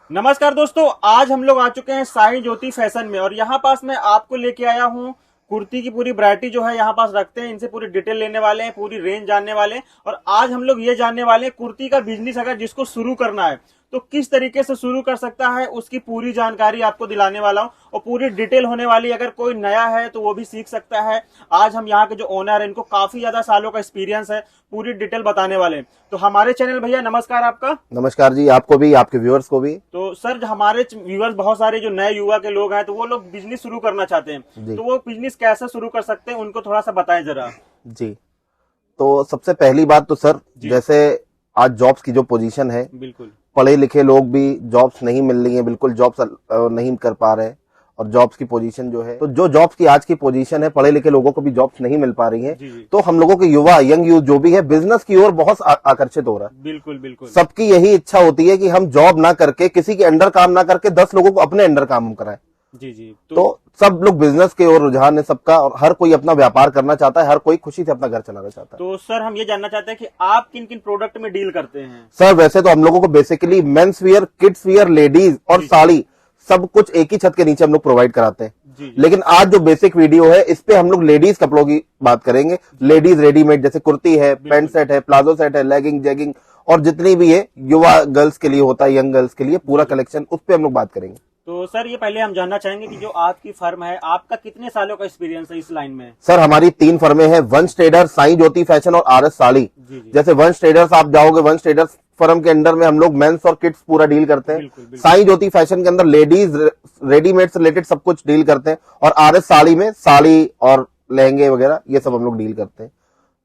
नमस्कार दोस्तों, आज हम लोग आ चुके हैं साई ज्योति फैशन में और यहाँ पास मैं आपको लेके आया हूँ कुर्ती की पूरी वैरायटी जो है यहाँ पास रखते हैं। इनसे पूरी डिटेल लेने वाले हैं, पूरी रेंज जानने वाले हैं और आज हम लोग ये जानने वाले हैं कुर्ती का बिजनेस अगर जिसको शुरू करना है तो किस तरीके से शुरू कर सकता है, उसकी पूरी जानकारी आपको दिलाने वाला हूँ और पूरी डिटेल होने वाली। अगर कोई नया है तो वो भी सीख सकता है। आज हम यहाँ के जो ओनर है इनको काफी ज्यादा सालों का एक्सपीरियंस है, पूरी डिटेल बताने वाले हैं। तो हमारे चैनल भैया नमस्कार आपका। नमस्कार जी, आपको भी, आपके व्यूअर्स को भी। तो सर हमारे व्यूअर्स बहुत सारे जो नए युवा के लोग हैं तो वो लोग बिजनेस शुरू करना चाहते हैं, तो वो बिजनेस कैसे शुरू कर सकते हैं उनको थोड़ा सा बताएं जरा। जी, तो सबसे पहली बात तो सर, जैसे आज जॉब्स की जो पोजीशन है, बिल्कुल पढ़े लिखे लोग भी जॉब्स नहीं मिल रही हैं, बिल्कुल जॉब्स नहीं कर पा रहे हैं और जॉब्स की पोजीशन जो है, तो जो जॉब्स की आज की पोजीशन है, पढ़े लिखे लोगों को भी जॉब्स नहीं मिल पा रही हैं। तो हम लोगों के युवा, यंग यूथ जो भी है, बिजनेस की ओर बहुत आकर्षित हो रहा है। बिल्कुल बिल्कुल, सबकी यही इच्छा होती है कि हम जॉब ना करके, किसी के अंडर काम ना करके 10 लोगों को अपने अंडर काम कराएं। जी जी। तो सब लोग बिजनेस की ओर रुझान है सबका और हर कोई अपना व्यापार करना चाहता है, हर कोई खुशी से अपना घर चलाना चाहता है। तो सर हम ये जानना चाहते हैं कि आप किन किन प्रोडक्ट में डील करते हैं। सर वैसे तो हम लोगों को basically men's wear, kids wear, ladies और साड़ी सब कुछ एक ही छत के नीचे हम लोग प्रोवाइड कराते हैं। लेकिन आज जो बेसिक वीडियो है इस पे हम लोग लेडीज कपड़ों की बात करेंगे। लेडीज रेडीमेड जैसे कुर्ती है, पैंट सेट है, प्लाजो सेट है, लेगिंग, जैगिंग और जितनी भी है युवा गर्ल्स के लिए होता है, यंग गर्ल्स के लिए पूरा कलेक्शन, उस पे हम लोग बात करेंगे। तो सर ये पहले हम जानना चाहेंगे कि जो आपकी फर्म है, आपका कितने सालों का एक्सपीरियंस है इस लाइन में। सर हमारी 3 फर्में हैं, वंश ट्रेडर्स, साई ज्योति फैशन और आरएस साड़ी। जैसे वंश ट्रेडर्स आप जाओगे, वंश ट्रेडर्स फर्म के अंडर में हम लोग मेंस और किड्स पूरा डील करते हैं। साई ज्योति फैशन के अंदर लेडीज रेडीमेड से रिलेटेड सब कुछ डील करते हैं और आरएस साड़ी में साड़ी और लहंगे वगैरह ये सब हम लोग डील करते हैं।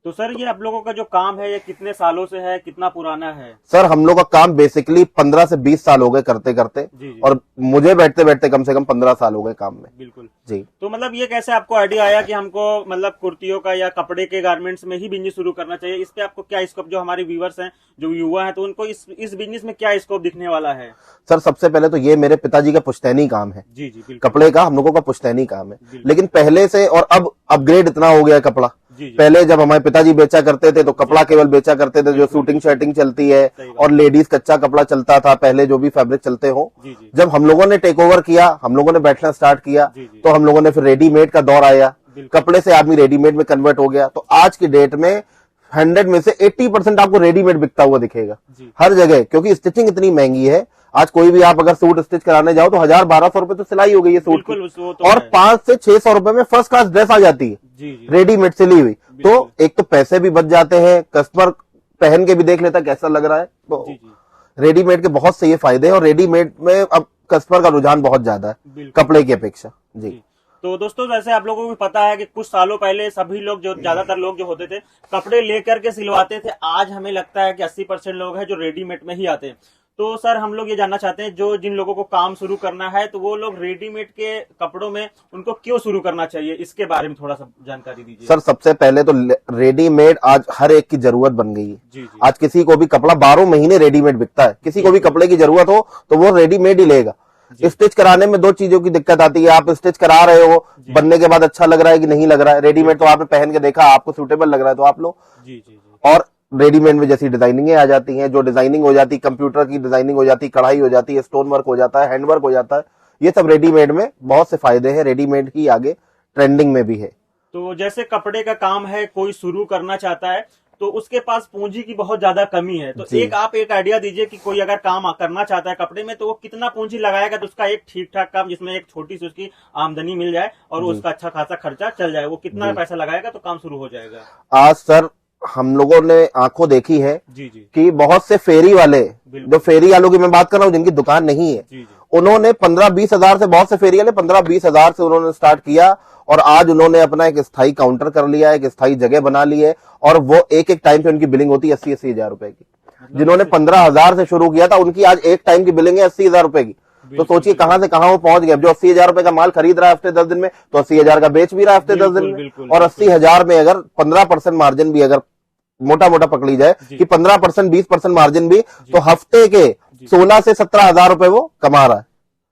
तो सर ये आप लोगों का जो काम है ये कितने सालों से है, कितना पुराना है। सर हम लोग का काम बेसिकली 15 से 20 साल हो गए करते करते और मुझे बैठते बैठते कम से कम 15 साल हो गए काम में। बिल्कुल जी। तो मतलब ये कैसे आपको आइडिया आया कि हमको मतलब कुर्तियों का या कपड़े के गारमेंट्स में ही बिजनेस शुरू करना चाहिए। इस पे आपको क्या स्कोप, जो हमारे व्यूअर्स हैं, जो युवा हैं, तो उनको इस बिजनेस में क्या स्कोप दिखने वाला है। सर सबसे पहले तो ये मेरे पिताजी का पुश्तैनी काम है। जी जी, कपड़े का हम लोगों का पुश्तैनी काम है, लेकिन पहले से और अब अपग्रेड इतना हो गया कपड़ा। पहले जब हमारे पिताजी बेचा करते थे तो कपड़ा केवल बेचा करते थे जो शूटिंग शर्टिंग चलती है और लेडीज कच्चा कपड़ा चलता था, पहले जो भी फैब्रिक चलते हो। जब हम लोगों ने टेक ओवर किया, हम लोगों ने बैठना स्टार्ट किया, तो हम लोगों ने फिर रेडीमेड का दौर आया, कपड़े से आदमी रेडीमेड में कन्वर्ट हो गया। तो आज की डेट में 100 में से 80% आपको रेडीमेड बिकता हुआ दिखेगा हर जगह, क्योंकि स्टिचिंग इतनी महंगी है। आज कोई भी आप अगर सूट स्टिच कराने जाओ तो 1000-1200 रुपए तो सिलाई हो गई है सूट की, और 5 से 600 रुपए में फर्स्ट क्लास ड्रेस आ जाती है रेडीमेड सिली हुई। तो एक तो पैसे भी बच जाते हैं, कस्टमर पहन के भी देख लेता कैसा लग रहा है। तो रेडीमेड के बहुत से ये फायदे हैं और रेडीमेड में अब कस्टमर का रुझान बहुत ज्यादा है कपड़े की अपेक्षा। जी। तो दोस्तों जैसे आप लोगों को भी पता है कि कुछ सालों पहले सभी लोग, जो ज्यादातर लोग जो होते थे कपड़े लेकर के सिलवाते थे। आज हमें लगता है कि 80% लोग हैं जो रेडीमेड में ही आते हैं। तो सर हम लोग ये जानना चाहते हैं, जो जिन लोगों को काम शुरू करना है तो वो लोग रेडीमेड के कपड़ों में उनको क्यों शुरू करना चाहिए, इसके बारे में थोड़ा सा जानकारी दीजिए। सर सबसे पहले तो रेडीमेड आज हर एक की जरूरत बन गई है। आज किसी को भी कपड़ा 12 महीने रेडीमेड बिकता है, किसी को भी कपड़े की जरूरत हो तो वो रेडीमेड ही लेगा। स्टिच कराने में 2 चीजों की दिक्कत आती है, आप स्टिच करा रहे हो, बनने के बाद अच्छा लग रहा है कि नहीं लग रहा है। रेडीमेड तो आपने पहन के देखा, आपको सूटेबल लग रहा है तो आप लो। और रेडीमेड में जैसी डिजाइनिंग आ जाती हैं, जो डिजाइनिंग हो जाती है, कंप्यूटर की डिजाइनिंग हो जाती है, कढ़ाई हो जाती है, स्टोन वर्क हो जाता है, हैंड वर्क हो जाता है, ये सब रेडीमेड में बहुत से फायदे हैं। रेडीमेड ही आगे ट्रेंडिंग में भी है। तो जैसे कपड़े का काम है, कोई शुरू करना चाहता है तो उसके पास पूंजी की बहुत ज्यादा कमी है, तो आप एक आइडिया दीजिए कि कोई अगर काम करना चाहता है कपड़े में तो वो कितना पूंजी लगाएगा तो उसका एक ठीक ठाक काम, जिसमें एक छोटी सी उसकी आमदनी मिल जाए और उसका अच्छा खासा खर्चा चल जाए, वो कितना पैसा लगाएगा तो काम शुरू हो जाएगा। आज सर हम लोगों ने आंखों देखी है कि बहुत से फेरी वाले, जो फेरी वालों की मैं बात कर रहा हूँ जिनकी दुकान नहीं है, उन्होंने 15-20 हजार से, बहुत से फेरी वाले 15-20 हजार से उन्होंने स्टार्ट किया और आज उन्होंने अपना एक स्थायी काउंटर कर लिया है, एक स्थायी जगह बना ली है और वो एक एक टाइम पे उनकी बिलिंग होती है 80-80 हजार रुपए की। जिन्होंने 15 हजार से शुरू किया था उनकी आज एक टाइम की बिलिंग है 80 हजार रुपए की। तो सोचिए कहां से कहां वो पहुंच गए। जो 80 हजार रुपए का माल खरीद रहा है हफ्ते 10 दिन में, तो 80 हजार का बेच भी रहा है हफ्ते 10 दिन में। और 80 हजार में अगर 15% मार्जिन भी अगर मोटा मोटा पकड़ी जाए कि 15%, 20% मार्जिन भी, तो हफ्ते के 16 से 17 हजार रुपए वो कमा रहा है।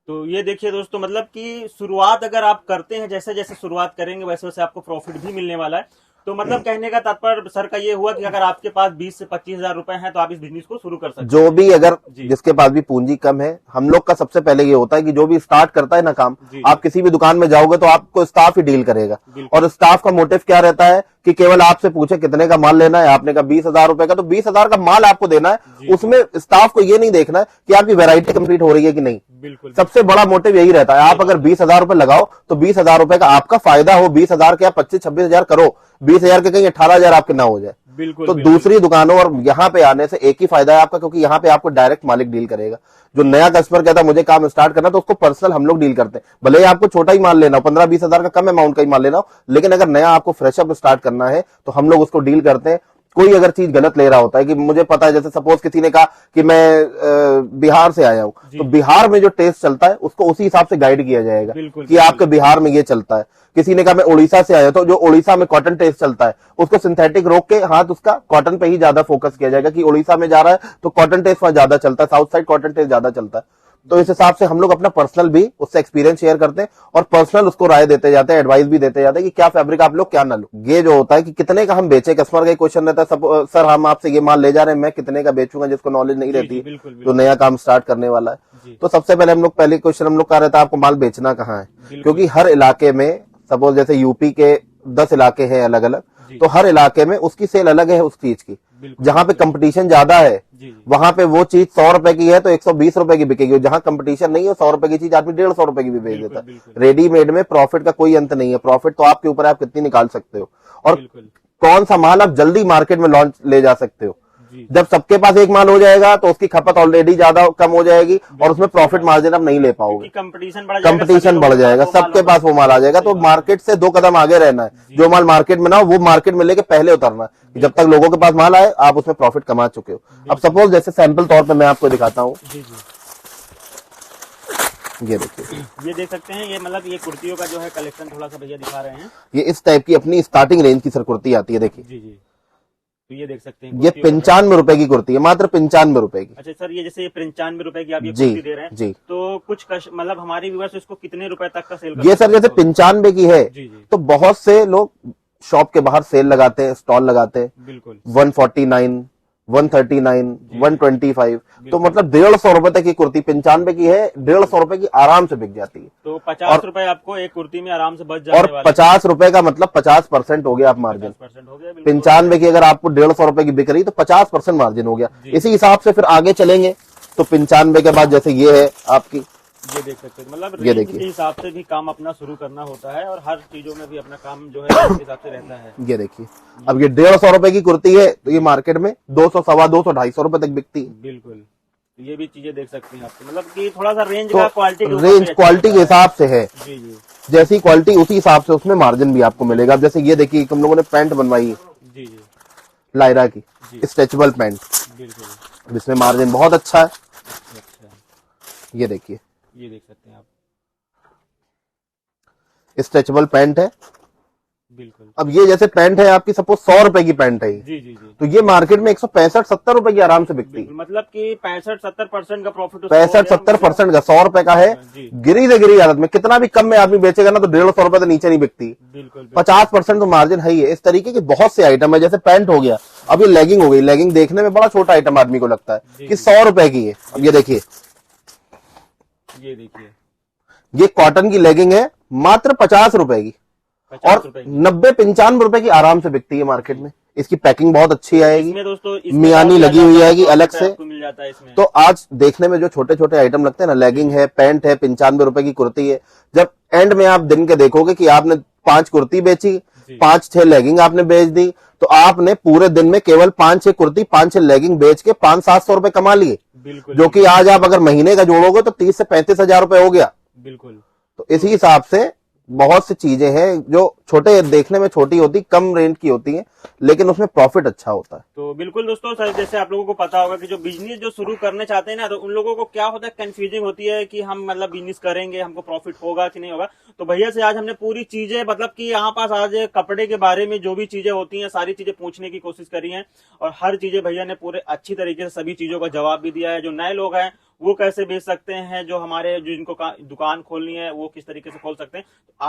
तो ये देखिए दोस्तों, मतलब कि शुरुआत अगर आप करते हैं, जैसे जैसे शुरुआत करेंगे वैसे वैसे आपको प्रॉफिट भी मिलने वाला है। तो मतलब कहने का तात्पर्य सर का ये हुआ कि अगर आपके पास 20 से 25,000 रुपए हैं तो आप इस बिजनेस को शुरू कर सकते हैं। जो भी अगर जिसके पास भी पूंजी कम है, हम लोग का सबसे पहले ये होता है कि जो भी स्टार्ट करता है ना काम, आप किसी भी दुकान में जाओगे तो आपको स्टाफ ही डील करेगा, और स्टाफ का मोटिव क्या रहता है कि केवल आपसे पूछे कितने का माल लेना है। आपने कहा 20,000 रुपए का, तो 20,000 का माल आपको देना है। उसमें स्टाफ को ये नहीं देखना है कि आपकी वैरायटी कंप्लीट हो रही है कि नहीं। बिल्कुल, सबसे बड़ा मोटिव यही रहता है। आप अगर 20,000 रुपए लगाओ तो 20,000 रुपए का आपका फायदा हो। 20,000 के आप 25-26,000 करो, 20,000 के कहीं 18,000 आपके ना हो जाए। बिल्कुल, तो दूसरी दुकानों और यहाँ पे आने से एक ही फायदा है आपका, क्योंकि यहाँ पे आपको डायरेक्ट मालिक डील करेगा। जो नया कस्टमर कहता है मुझे काम स्टार्ट करना, तो उसको पर्सनल हम लोग डील करते हैं। भले ही आपको छोटा ही माल लेना हो, 15-20,000 का कम अमाउंट का ही माल लेना हो, लेकिन अगर नया आपको फ्रेशअप स्टार्ट करना है तो हम लोग उसको डील करते हैं। कोई अगर चीज गलत ले रहा होता है कि मुझे पता है, जैसे सपोज किसी ने कहा कि मैं बिहार से आया हूं, तो बिहार में जो टेस्ट चलता है उसको उसी हिसाब से गाइड किया जाएगा कि आपके बिहार में ये चलता है। किसी ने कहा मैं उड़ीसा से आया, तो जो उड़ीसा में कॉटन टेस्ट चलता है उसको सिंथेटिक रोक के हाथ उसका कॉटन पे ही ज्यादा फोकस किया जाएगा कि उड़ीसा में जा रहा है तो कॉटन टेस्ट वहां ज्यादा चलता है, साउथ साइड कॉटन टेस्ट ज्यादा चलता है। तो इस हिसाब से हम लोग अपना पर्सनल भी उससे एक्सपीरियंस शेयर करते हैं और पर्सनल उसको राय देते जाते हैं, एडवाइस भी देते जाते हैं कि क्या फैब्रिक आप लोग क्या ना लो। ये जो होता है कि कितने का हम बेचे, कस्टमर का क्वेश्चन रहता है, सर हम आपसे ये माल ले जा रहे हैं, मैं कितने का बेचूंगा, जिसको नॉलेज नहीं रहती, जो नया काम स्टार्ट करने वाला है। तो सबसे पहले हम लोग पहले क्वेश्चन हम लोग का रहता है आपको माल बेचना कहाँ है, क्योंकि हर इलाके में सपोज जैसे यूपी के 10 इलाके हैं अलग अलग, तो हर इलाके में उसकी सेल अलग है उस चीज की। जहां पे कंपटीशन ज्यादा है वहां पे वो चीज 100 रुपए की है तो 120 रुपए की बिकेगी। जहां कंपटीशन नहीं है 100 रुपए की चीज आदमी 150 रुपए की भी बेच देता है। रेडीमेड में प्रॉफिट का कोई अंत नहीं है। प्रॉफिट तो आपके ऊपर, आप कितनी निकाल सकते हो और कौन सा माल आप जल्दी मार्केट में लॉन्च ले जा सकते हो। जब सबके पास एक माल हो जाएगा तो उसकी खपत ऑलरेडी ज्यादा कम हो जाएगी और उसमें प्रॉफिट मार्जिन आप नहीं ले पाओगे। कंपटीशन बढ़ जाएगा, सबके पास वो माल आ जाएगा। तो मार्केट से 2 कदम आगे रहना है। जो माल मार्केट में ना हो वो मार्केट में लेके पहले उतरना है। जब तक लोगों के पास माल आए आप उसमें प्रॉफिट कमा चुके हो। अब सपोज जैसे सैंपल तौर पर मैं आपको दिखाता हूँ, ये देखिए, ये देख सकते हैं। ये मतलब ये कुर्तियों का जो है कलेक्शन थोड़ा सा भैया दिखा रहे हैं। ये इस टाइप की अपनी स्टार्टिंग रेंज की सर कुर्ती आती है। देखिए जी जी, तो ये देख सकते हैं ये 95 रुपए की कुर्ती है, मात्र 95 रुपए की। अच्छा सर, ये जैसे 95 रुपए की आप ये कुर्ती दे रहे हैं जी, तो कुछ मतलब हमारे व्यूअर्स इसको कितने रुपए तक का सेल ये सर जैसे 95 की है तो बहुत से लोग शॉप के बाहर सेल लगाते हैं, स्टॉल लगाते हैं। बिल्कुल 149, 139, 125, तो मतलब 150 रुपए तक की कुर्ती 95 की है, 150 रुपए की आराम से बिक जाती है। तो 50 रुपए आपको एक कुर्ती में आराम से बच जाने और 50 रुपए का मतलब 50% हो गया आप मार्जिन। 95 की अगर आपको 150 रुपए की बिक रही तो 50% मार्जिन हो गया। इसी हिसाब से फिर आगे चलेंगे तो 95 के बाद जैसे ये है आपकी, ये देख सकते हैं। मतलब ये रेंज देखिए, के हिसाब से भी काम अपना शुरू करना होता है और हर चीजों में भी अपना काम जो है इस हिसाब से रहता है। ये देखिए, अब ये 150 रुपए की कुर्ती है तो ये मार्केट में 200, 250, 250 रुपए तक बिकती है। बिल्कुल, तो ये भी चीजें देख सकते हैं आपको, मतलब कि थोड़ा सा रेंज तो का क्वालिटी क्वालिटी के हिसाब से है। जी जी, जैसी क्वालिटी उसी हिसाब से उसमें मार्जिन भी आपको मिलेगा। अब जैसे ये देखिए हम लोगों ने पैंट बनवाई है जी जी, लायरा की, स्ट्रेचेबल पैंट, बिल्कुल, इसमें मार्जिन बहुत अच्छा है। अच्छा, ये देखिए, ये देख सकते हैं आप, स्ट्रेचेबल पैंट है। बिल्कुल। अब ये जैसे पैंट है आपकी सपोज 100 रुपए की पैंट है, जी जी जी, तो ये मार्केट में 165-70 रुपए की आराम से बिकती है। मतलब कि 65-70% का प्रॉफिट, 65-70% का, 100 रुपए का है। गिरी से गिरी हालत में कितना भी कम में आदमी बेचेगा ना तो 150 रुपए तो नीचे नहीं बिकती। बिल्कुल, 50% तो मार्जिन है ही है। इस तरीके के बहुत से आइटम है। जैसे पैंट हो गया, अब ये लेगिंग हो गई। लेगिंग देखने में बड़ा छोटा आइटम आदमी को लगता है कि 100 रुपए की है। अब ये देखिए, ये देखिए, ये कॉटन की लेगिंग है, मात्र 50 रुपए की, और 90-95 रुपए की आराम से बिकती है मार्केट में। इसकी पैकिंग बहुत अच्छी आएगी, इसमें दोस्तों मियानी लगी हुई आएगी अलग से। मिल जाता है इसमें। तो आज देखने में जो छोटे छोटे आइटम लगते हैं ना, लेगिंग है, पैंट है, 95 रुपए की कुर्ती है, जब एंड में आप दिन के देखोगे कि आपने 5 कुर्ती बेची, 5-6 लेगिंग आपने बेच दी, तो आपने पूरे दिन में केवल 5-6 कुर्ती, 5-6 लेगिंग बेच के 500-700 रुपए कमा लिए। जो कि आज आप अगर महीने का जोड़ोगे तो 30 से 35 हजार रुपए हो गया। बिल्कुल, तो इसी हिसाब से बहुत सी चीजें हैं जो छोटे देखने में छोटी होती, कम रेंज की होती हैं, लेकिन उसमें प्रॉफिट अच्छा होता है। तो बिल्कुल दोस्तों, सर जैसे आप लोगों को पता होगा कि जो बिजनेस जो शुरू करने चाहते हैं ना, तो उन लोगों को क्या होता है, कंफ्यूजिंग होती है कि हम मतलब बिजनेस करेंगे, हमको प्रॉफिट होगा कि नहीं होगा। तो भैया से आज हमने पूरी चीजें, मतलब कि यहाँ पास आज कपड़े के बारे में जो भी चीजें होती हैं सारी चीजें पूछने की कोशिश करी है और हर चीजें भैया ने पूरे अच्छी तरीके से सभी चीजों का जवाब भी दिया है। जो नए लोग हैं वो कैसे बेच सकते हैं, जो हमारे जो जिनको दुकान खोलनी है वो किस तरीके से खोल सकते हैं। तो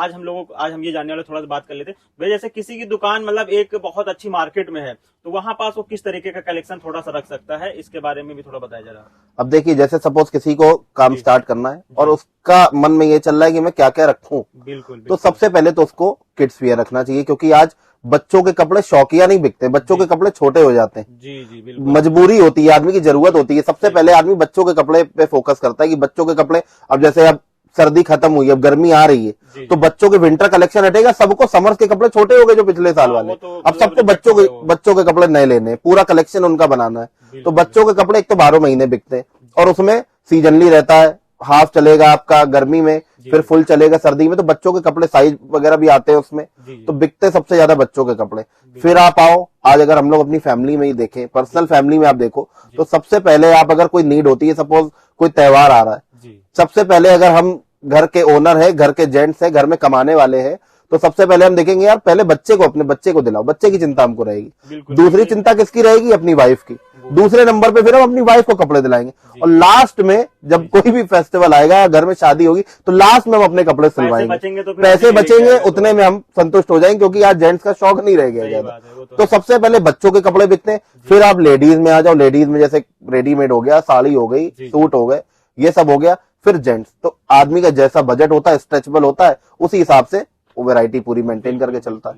आज हम ये जानने वाले थोड़ा सा बात कर लेते हैं भाई। जैसे किसी की दुकान मतलब एक बहुत अच्छी मार्केट में है, तो वहां पास वो किस तरीके का कलेक्शन थोड़ा सा रख सकता है, इसके बारे में भी थोड़ा बताया जरा। अब देखिए, जैसे सपोज किसी को काम स्टार्ट करना है और उसका मन में ये चल रहा है कि मैं क्या क्या रखूं, बिल्कुल। तो सबसे पहले तो उसको किड्स वियर रखना चाहिए, क्योंकि आज बच्चों के कपड़े शौकिया नहीं बिकते, बच्चों के कपड़े छोटे हो जाते हैं। जी बिल्कुल। मजबूरी होती है, आदमी की जरूरत होती है। सबसे पहले आदमी बच्चों के कपड़े पे फोकस करता है कि बच्चों के कपड़े, अब जैसे अब सर्दी खत्म हुई, अब गर्मी आ रही है, तो बच्चों के विंटर कलेक्शन हटेगा, सबको समर्स के कपड़े छोटे हो गए जो पिछले साल वाले, अब सबको बच्चों के कपड़े नए लेने, पूरा कलेक्शन उनका बनाना है। तो बच्चों के कपड़े एक तो 12 महीने बिकते हैं और उसमें सीजनली रहता है, हाफ चलेगा आपका गर्मी में, फिर फुल चलेगा सर्दी में। तो बच्चों के कपड़े साइज वगैरह भी आते हैं उसमें, तो बिकते सबसे ज्यादा बच्चों के कपड़े। फिर आप आओ, आज अगर हम लोग अपनी फैमिली में ही देखें, पर्सनल फैमिली में आप देखो, तो सबसे पहले आप अगर कोई नीड होती है, सपोज कोई त्योहार आ रहा है, सबसे पहले अगर हम घर के ओनर है, घर के जेंट्स है, घर में कमाने वाले हैं, तो सबसे पहले हम देखेंगे यार पहले अपने बच्चे को दिलाओ, बच्चे की चिंता हमको रहेगी। दूसरी चिंता किसकी रहेगी? अपनी वाइफ की। दूसरे नंबर पे फिर हम अपनी वाइफ को कपड़े दिलाएंगे, और लास्ट में जब कोई भी फेस्टिवल आएगा, घर में शादी होगी, तो लास्ट में हम अपने कपड़े सिलवाएंगे। पैसे बचेंगे उतने में हम संतुष्ट हो जाएंगे, क्योंकि आज जेंट्स का शौक नहीं रह गया ज्यादा। तो सबसे पहले बच्चों के कपड़े बिकते हैं, फिर आप लेडीज में आ जाओ। लेडीज में जैसे रेडीमेड हो गया, साड़ी हो गई, सूट हो गए, ये सब हो गया। फिर जेंट्स, तो आदमी का जैसा बजट होता है, स्ट्रेचेबल होता है, उसी हिसाब से वो वैरायटी पूरी मेंटेन करके चलता है।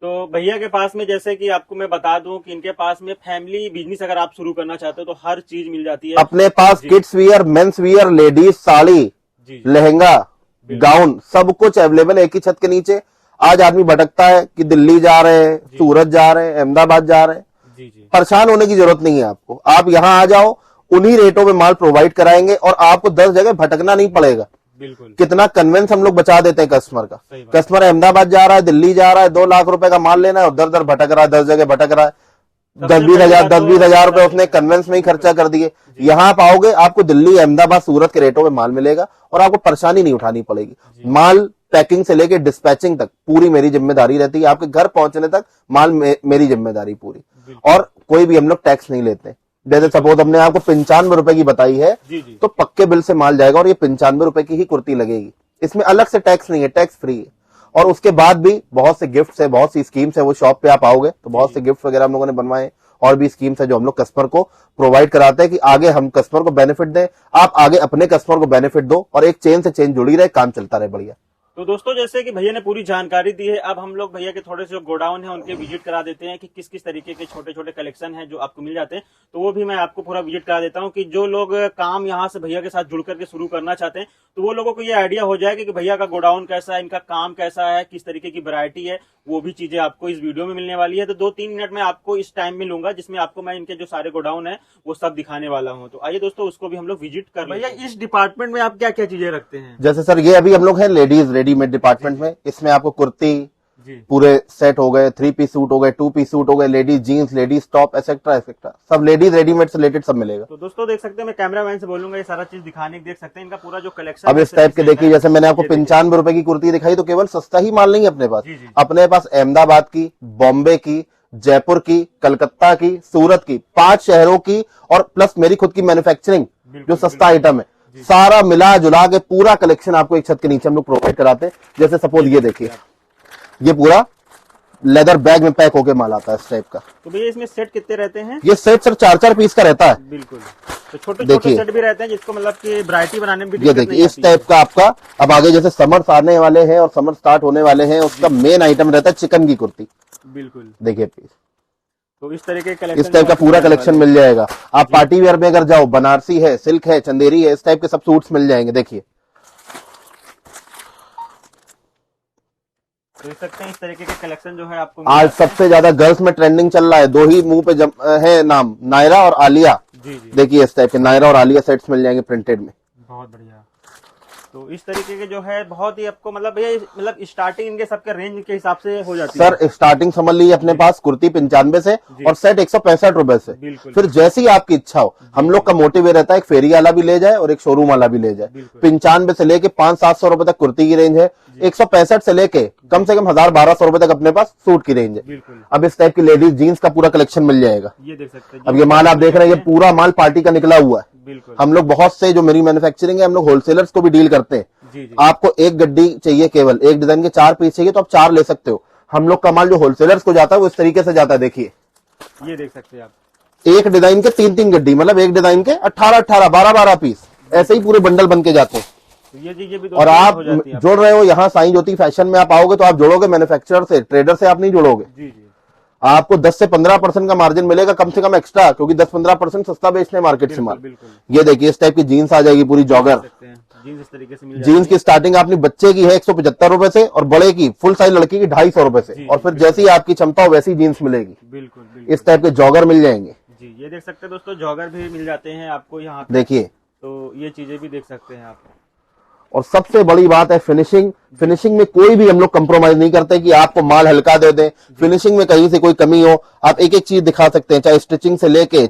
तो भैया के पास में, जैसे कि आपको मैं बता दूं कि इनके पास में फैमिली बिजनेस अगर आप शुरू करना चाहते हो तो हर चीज मिल जाती है अपने पास। Kids wear, men's wear, ladies sari, lehenga, gown, सब कुछ अवेलेबल है एक ही छत के नीचे। आज आदमी भटकता है कि दिल्ली जा रहे हैं, सूरत जा रहे हैं, अहमदाबाद जा रहे हैं, परेशान होने की जरूरत नहीं है आपको। आप यहाँ आ जाओ, उन्हीं रेटों में माल प्रोवाइड कराएंगे और आपको 10 जगह भटकना नहीं पड़ेगा। बिल्कुल। कितना कन्वेंस हम लोग बचा देते हैं कस्टमर का। कस्टमर अहमदाबाद जा रहा है, दिल्ली जा रहा है, 2 लाख रुपए का माल लेना है, उधर उधर भटक रहा है, 10 जगह भटक रहा है, 10-20 हजार रुपए उसने कन्वेंस में ही खर्चा कर दिए। यहाँ आप आओगे, आपको दिल्ली, अहमदाबाद, सूरत के रेटों में माल मिलेगा और आपको परेशानी नहीं उठानी पड़ेगी। माल पैकिंग से लेके डिस्पैचिंग तक पूरी मेरी जिम्मेदारी रहती है। आपके घर पहुंचने तक माल मेरी जिम्मेदारी पूरी, और कोई भी हम लोग टैक्स नहीं लेते। जैसे सपोज हमने आपको 95 रुपए की बताई है, तो पक्के बिल से माल जाएगा और ये 95 रुपए की ही कुर्ती लगेगी। इसमें अलग से टैक्स नहीं है, टैक्स फ्री है। और उसके बाद भी बहुत से गिफ्ट्स है, बहुत सी स्कीम्स है। वो शॉप पे आप आओगे तो बहुत से गिफ्ट वगैरह हम लोगों ने बनवाए, और भी स्कीम्स है जो हम लोग कस्टमर को प्रोवाइड कराते हैं कि आगे हम कस्टमर को बेनिफिट दें, आप आगे अपने कस्टमर को बेनिफिट दो, और एक चेन से चेन जुड़ी रहे, काम चलता रहे बढ़िया। तो दोस्तों, जैसे कि भैया ने पूरी जानकारी दी है, अब हम लोग भैया के थोड़े से जो गोडाउन है उनके विजिट करा देते हैं कि किस किस तरीके के छोटे छोटे कलेक्शन है जो आपको मिल जाते हैं। तो वो भी मैं आपको पूरा विजिट करा देता हूं कि जो लोग काम यहाँ से भैया के साथ जुड़ करके शुरू करना चाहते हैं, तो वो लोगों को ये आइडिया हो जाएगा कि भैया का गोडाउन कैसा है, इनका काम कैसा है, किस तरीके की वैरायटी है। वो भी चीजें आपको इस वीडियो में मिलने वाली है। तो 2-3 मिनट में आपको इस टाइम में लूंगा, जिसमें आपको मैं इनके जो सारे गोडाउन है वो सब दिखाने वाला हूँ। तो आइए दोस्तों, उसको भी हम लोग विजिट कर भैया। इस डिपार्टमेंट में आप क्या क्या चीजें रखते हैं? जैसे सर, ये अभी हम लोग हैं लेडीज रेडीमेड डिपार्टमेंट में। इसमें आपको कुर्ती पूरे सेट हो गए, 3 पीस सूट हो गए, 2 पीस सूट हो गए, ladies jeans, ladies top, etcetera etcetera, सब लेडीज रेडीमेड से रिलेटेड सब मिलेगा। तो दोस्तों देख सकते हैं, मैं कैमरामैन से बोलूंगा ये सारा चीज दिखाने की, देख सकते हैं इनका पूरा जो कलेक्शन। अब इस टाइप के देखिए, जैसे मैंने आपको 95 रुपए की कुर्ती दिखाई, तो केवल सस्ता ही माल नहीं है अपने पास। अपने पास अहमदाबाद की, बॉम्बे की, जयपुर की, कलकत्ता की, सूरत की, 5 शहरों की, और प्लस मेरी खुद की मैन्युफैक्चरिंग जो सस्ता आइटम है, सारा मिला जुला के पूरा कलेक्शन आपको एक छत के नीचे हम लोग प्रोवाइड कराते हैं। जैसे सपोज ये देखिए, ये पूरा लेदर बैग में पैक होके माल आता है इस टाइप का। तो भैया इसमें सेट कितने रहते हैं? ये सेट सर 4-4 पीस का रहता है। बिल्कुल। तो छोटे छोटे सेट भी रहते हैं जिसको मतलब कि वैरायटी बनाने में भी ये देखिए इस टाइप का आपका। अब आगे जैसे समर आने वाले हैं और समर स्टार्ट होने वाले हैं, उसका मेन आइटम रहता है चिकन की कुर्ती। बिल्कुल। देखिए पीस, तो इस तरीके इस टाइप का पूरा कलेक्शन मिल जाएगा। आप पार्टी वेयर में अगर जाओ, बनारसी है, सिल्क है, चंदेरी है, इस टाइप के सब सूट्स मिल जाएंगे। देखिए तो देख सकते हैं इस तरीके के कलेक्शन जो है आपको आज सबसे ज्यादा गर्ल्स में ट्रेंडिंग चल रहा है। 2 ही मुंह पे है नाम, नायरा और आलिया। देखिए इस टाइप के नायरा और आलिया सेट्स मिल जाएंगे प्रिंटेड में। बहुत बढ़िया। तो इस तरीके के जो है बहुत ही आपको मतलब ये मतलब स्टार्टिंग इनके सबके रेंज के हिसाब से हो जाती है। सर स्टार्टिंग समझ लीजिए अपने पास कुर्ती 95 से और सेट 165 रुपए से। फिर जैसी आपकी इच्छा हो, हम लोग का मोटिव ये रहता है एक फेरी वाला भी ले जाए और एक शोरूम वाला भी ले जाए। 95 से लेके 500-700 रुपए तक कुर्ती की रेंज है, 165 से लेके कम से कम 1000-1200 रुपए तक अपने पास सूट की रेंज है। अब इस टाइप की लेडीज जीन्स का पूरा कलेक्शन मिल जाएगा। ये देख सकते हैं। अब ये माल आप देख रहे हैं, ये पूरा माल पार्टी का निकला हुआ है। बिल्कुल। हम लोग बहुत से जो मेरी मैन्युफैक्चरिंग है, हम लोग होलसेलर्स को भी डील करते हैं। जी जी। आपको एक गड्डी चाहिए, केवल एक डिजाइन के 4 पीस चाहिए तो आप 4 ले सकते हो। हम लोग का माल जो होलसेलर्स को जाता है वो इस तरीके से जाता है, देखिए ये देख सकते हैं आप, एक डिजाइन के 3-3 गड्डी, मतलब एक डिजाइन के 18-18, 12-12 पीस, ऐसे ही पूरे बंडल बन के जाते हैं। तो ये चीजें भी और आप जोड़ रहे हो यहाँ साईं ज्योति फैशन में आप आओगे तो आप जोड़ोगे मैन्युफैक्चरर से, ट्रेडर से आप नहीं जोड़ोगे। जी जी। आपको 10 से 15% का मार्जिन मिलेगा कम से कम एक्स्ट्रा, क्योंकि 10-15% सस्ता बेचते हैं मार्केट से माल। बिल्कुल। ये देखिए इस टाइप की जीन्स आ जाएगी पूरी जॉगर। जीन्स इस तरीके से मिल जीन्स की स्टार्टिंग अपनी बच्चे की है 175 रुपए से, और बड़े की फुल साइज लड़की की 250 रुपए से, और फिर जैसी आपकी क्षमता हो वैसी जीन्स मिलेगी। बिल्कुल। इस टाइप के जॉगर मिल जाएंगे जी, ये देख सकते हैं दोस्तों, जॉगर भी मिल जाते हैं आपको यहाँ पे। देखिए, तो ये चीजें भी देख सकते हैं आप। और सबसे बड़ी बात है फिनिशिंग। फिनिशिंग में कोई भी हम लोग कंप्रोमाइज नहीं करते कि आपको माल हल्का दे दें। फिनिशिंग में कहीं से कोई कमी हो, आप एक एक चीज दिखा सकते हैं, चाहे स्टिचिंग से लेके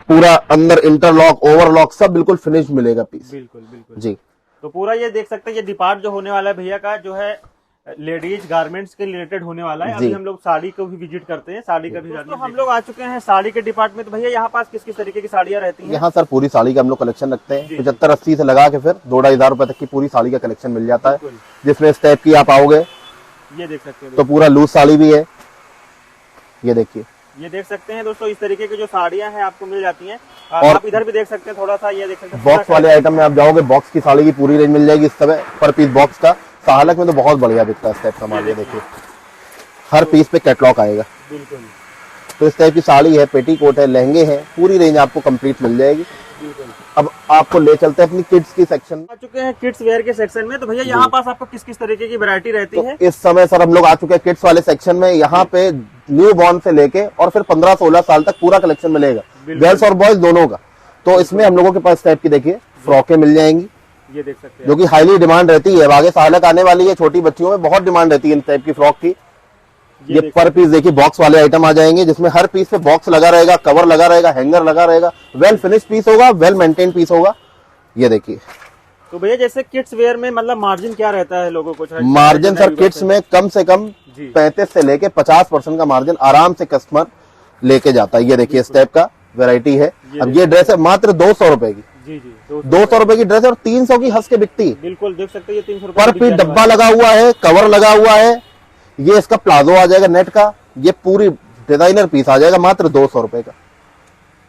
पूरा अंदर इंटरलॉक, ओवरलॉक, सब बिल्कुल फिनिश मिलेगा पीस। बिल्कुल जी। तो पूरा ये देख सकते हैं, ये डिपार्ट जो होने वाला है भैया का, जो है लेडीज गारमेंट्स के रिलेटेड होने वाला है। अभी हम लोग साड़ी को भी विजिट करते हैं, साड़ी का भी तो हम लोग आ चुके हैं साड़ी के डिपार्टमेंट। तो भैया यहाँ पास किस किस तरीके की साड़ियाँ रहती हैं? यहाँ सर पूरी साड़ी का हम लोग कलेक्शन रखते हैं, 75-80 से लगा के फिर 2-2,500 रुपए तक की पूरी साड़ी का कलेक्शन मिल जाता है, जिसमें इस टाइप की आप आओगे ये देख सकते हैं तो पूरा लूज साड़ी भी है। ये देखिए, ये देख सकते हैं दोस्तों, इस तरीके की जो साड़ियाँ हैं आपको मिल जाती हैं। और आप इधर भी देख सकते हैं थोड़ा सा, ये देख सकते हैं बॉक्स वाले आइटम में आप जाओगे, बॉक्स की साड़ी की पूरी रेंज मिल जाएगी इस समय पर पीस बॉक्स का। सहालक में तो बहुत बढ़िया बिकता है इस टाइप का माल। ये देखिए हर पीस पे कैटलॉग आएगा। बिल्कुल। तो इस टाइप की साड़ी है, पेटीकोट है, लहंगे हैं, पूरी रेंज आपको कंप्लीट मिल जाएगी। अब आपको ले चलते हैं अपनी किड्स की सेक्शन। आ चुके हैं किड्स वेयर के सेक्शन में। तो भैया यहाँ पास आपको किस किस तरीके की वैरायटी रहती है? इस समय सर हम लोग आ चुके हैं किड्स वाले सेक्शन में। यहाँ पे न्यू बॉर्न से लेके और फिर 15-16 साल तक पूरा कलेक्शन मिलेगा, गर्ल्स और बॉयज दोनों का। तो इसमें हम लोगों के पास टाइप की देखिए फ्रॉकें मिल जाएंगी, ये देख सकते हैं, जो कि हाईली डिमांड रहती है। आगे सालक आने वाली है, छोटी बच्चियों में बहुत डिमांड रहती है इन टाइप की फ्रॉक की। ये पर पीस देखिए बॉक्स वाले आइटम आ जाएंगे, जिसमें हर पीस पे बॉक्स लगा रहेगा, कवर लगा रहेगा, हैंगर लगा रहेगा, वेल फिनिश पीस होगा, वेल मेंटेन पीस होगा। ये देखिए। तो भैया जैसे किड्स वेयर में मतलब मार्जिन क्या रहता है लोगों को? मार्जिन सर किड्स में कम से कम 35 से लेके 50% का मार्जिन आराम से कस्टमर लेके जाता है। ये देखिए इस टाइप का वैरायटी है। अब ये ड्रेस है मात्र 200 रुपए की। जी 200 रुपए की ड्रेस है और 300 की हंस के बिकती है। बिल्कुल देख सकते हैं, ये 300 पर पीस डब्बा लगा हुआ है, कवर लगा हुआ है। ये इसका प्लाजो आ जाएगा नेट का, ये पूरी डिजाइनर पीस आ जाएगा मात्र 200 रुपए का।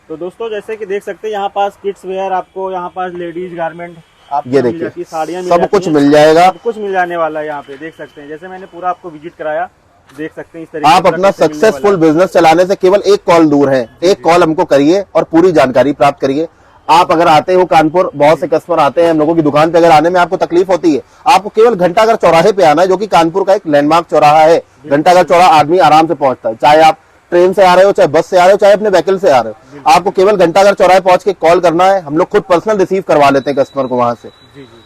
तो दोस्तों जैसे कि देख सकते हैं यहाँ पास किड्स वेयर, आपको यहाँ पास लेडीज गारमेंट, आपको ये देखिए साड़ियाँ सब कुछ मिल जाएगा, सब कुछ मिल जाने वाला है यहाँ पे। देख सकते हैं, जैसे मैंने पूरा आपको विजिट कराया, देख सकते हैं इस तरीके आप अपना सक्सेसफुल बिजनेस चलाने से केवल एक कॉल दूर है। एक कॉल हमको करिए और पूरी जानकारी प्राप्त करिए। आप अगर आते हो कानपुर, बहुत से कस्टमर आते हैं हम लोगों की दुकान पे, अगर आने में आपको तकलीफ होती है, आपको केवल घंटाघर चौराहे पे आना है, जो कि कानपुर का एक लैंडमार्क चौराहा है। घंटाघर चौराहा आदमी आराम से पहुंचता है, चाहे आप ट्रेन से आ रहे हो, चाहे बस से आ रहे हो, चाहे अपने व्हीकल से आ रहे हो। आपको केवल घंटाघर चौराहे पहुंच के कॉल करना है, हम लोग खुद पर्सनल रिसीव करवा लेते हैं कस्टमर को वहां से।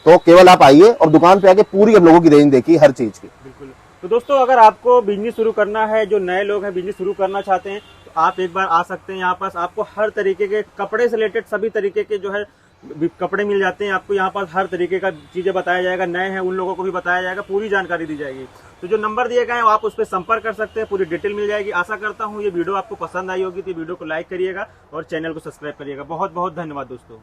तो केवल आप आइए और दुकान पे आके पूरी हम लोगों की रेंज देखिए हर चीज की। तो दोस्तों अगर आपको बिजनेस शुरू करना है, जो नए लोग हैं बिजनेस शुरू करना चाहते हैं, तो आप एक बार आ सकते हैं यहाँ पास। आपको हर तरीके के कपड़े से रिलेटेड सभी तरीके के जो है कपड़े मिल जाते हैं। आपको यहाँ पास हर तरीके का चीजें बताया जाएगा, नए हैं उन लोगों को भी बताया जाएगा, पूरी जानकारी दी जाएगी। तो जो नंबर दिए गए हैं आप उस पर संपर्क कर सकते हैं, पूरी डिटेल मिल जाएगी। आशा करता हूँ ये वीडियो आपको पसंद आई होगी, तो वीडियो को लाइक करिएगा और चैनल को सब्सक्राइब करिएगा। बहुत बहुत धन्यवाद दोस्तों।